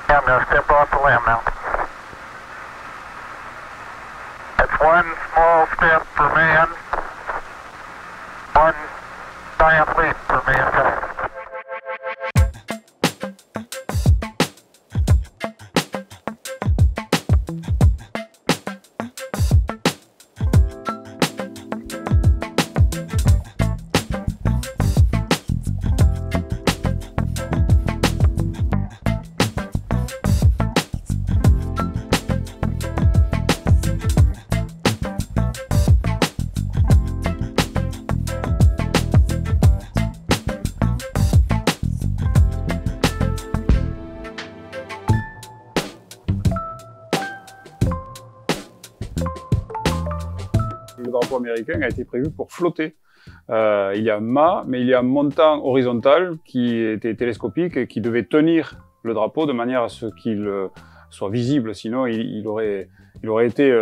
Yeah, I'm going to step off the limb now. That's one small step for man, one giant leap for mankind. Le drapeau américain a été prévu pour flotter. Il y a un mât, mais il y a un montant horizontal qui était télescopique et qui devait tenir le drapeau de manière à ce qu'il soit visible. Sinon, il aurait été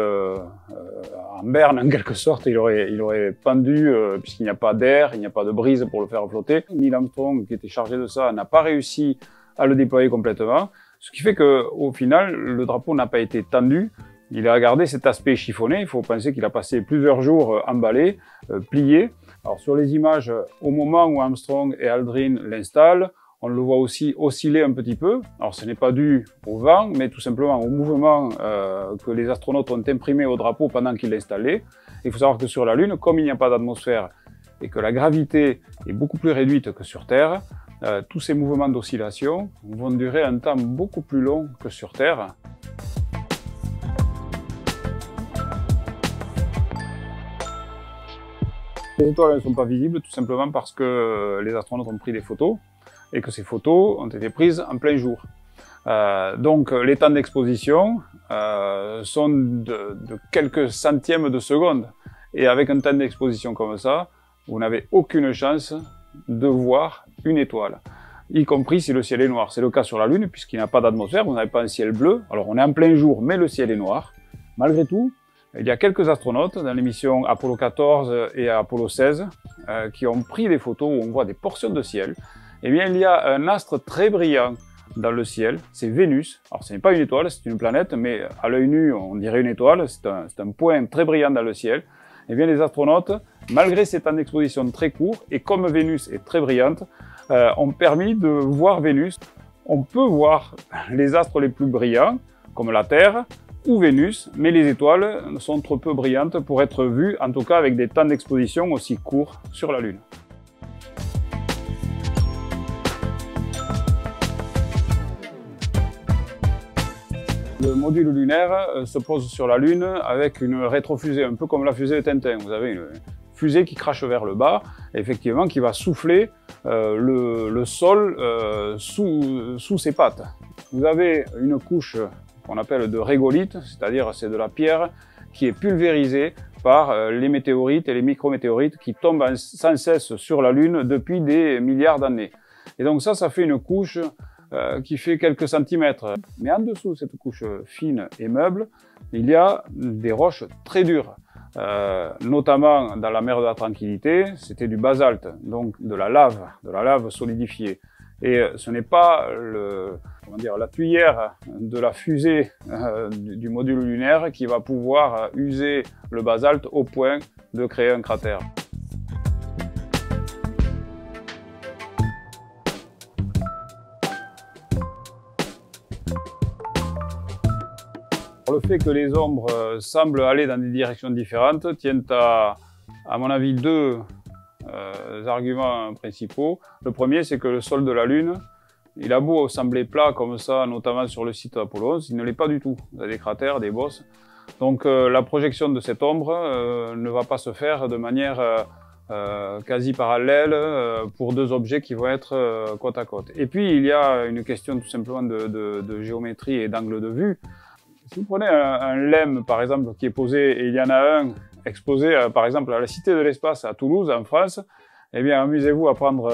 en berne en quelque sorte. Il aurait pendu puisqu'il n'y a pas d'air, il n'y a pas de brise pour le faire flotter. Neil Armstrong, qui était chargé de ça, n'a pas réussi à le déployer complètement. Ce qui fait qu'au final, le drapeau n'a pas été tendu. Il a gardé cet aspect chiffonné. Il faut penser qu'il a passé plusieurs jours emballé, plié. Alors sur les images, au moment où Armstrong et Aldrin l'installent, on le voit aussi osciller un petit peu. Alors ce n'est pas dû au vent, mais tout simplement au mouvement que les astronautes ont imprimé au drapeau pendant qu'ils l'installaient. Il faut savoir que sur la Lune, comme il n'y a pas d'atmosphère et que la gravité est beaucoup plus réduite que sur Terre, tous ces mouvements d'oscillation vont durer un temps beaucoup plus long que sur Terre. Les étoiles ne sont pas visibles tout simplement parce que les astronautes ont pris des photos et que ces photos ont été prises en plein jour. Donc les temps d'exposition sont de quelques centièmes de seconde. Et avec un temps d'exposition comme ça, vous n'avez aucune chance de voir une étoile, y compris si le ciel est noir. C'est le cas sur la Lune puisqu'il n'y a pas d'atmosphère, vous n'avez pas un ciel bleu. Alors on est en plein jour mais le ciel est noir. Malgré tout, il y a quelques astronautes dans les missions Apollo 14 et Apollo 16 qui ont pris des photos où on voit des portions de ciel. Eh bien, il y a un astre très brillant dans le ciel, c'est Vénus. Alors, ce n'est pas une étoile, c'est une planète, mais à l'œil nu, on dirait une étoile. C'est un point très brillant dans le ciel. Eh bien, les astronautes, malgré ces temps d'exposition très courts, et comme Vénus est très brillante, ont permis de voir Vénus. On peut voir les astres les plus brillants, comme la Terre, ou Vénus, mais les étoiles sont trop peu brillantes pour être vues, en tout cas avec des temps d'exposition aussi courts sur la Lune. Le module lunaire se pose sur la Lune avec une rétrofusée, un peu comme la fusée de Tintin. Vous avez une fusée qui crache vers le bas, effectivement, qui va souffler le sol sous ses pattes. Vous avez une couche qu'on appelle de régolithe, c'est-à-dire c'est de la pierre qui est pulvérisée par les météorites et les micrométéorites qui tombent sans cesse sur la Lune depuis des milliards d'années. Et donc ça fait une couche qui fait quelques centimètres. Mais en dessous de cette couche fine et meuble, il y a des roches très dures. Notamment dans la mer de la Tranquillité, c'était du basalte, donc de la lave solidifiée. Et ce n'est pas la tuyère de la fusée du module lunaire qui va pouvoir user le basalte au point de créer un cratère. Le fait que les ombres semblent aller dans des directions différentes tient à mon avis, deux arguments principaux. Le premier, c'est que le sol de la Lune, il a beau sembler plat comme ça, notamment sur le site Apollo 11, il ne l'est pas du tout. Vous avez des cratères, des bosses. Donc la projection de cette ombre ne va pas se faire de manière quasi parallèle pour deux objets qui vont être côte à côte. Et puis il y a une question tout simplement de géométrie et d'angle de vue. Si vous prenez un LEM par exemple qui est posé, et il y en a un exposé par exemple à la Cité de l'Espace à Toulouse en France, eh bien amusez-vous à prendre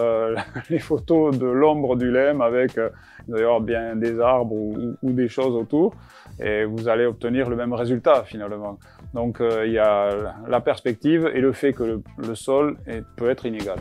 les photos de l'ombre du LEM avec il doit y avoir bien des arbres ou des choses autour et vous allez obtenir le même résultat finalement. Donc il y a la perspective et le fait que le sol peut être inégal.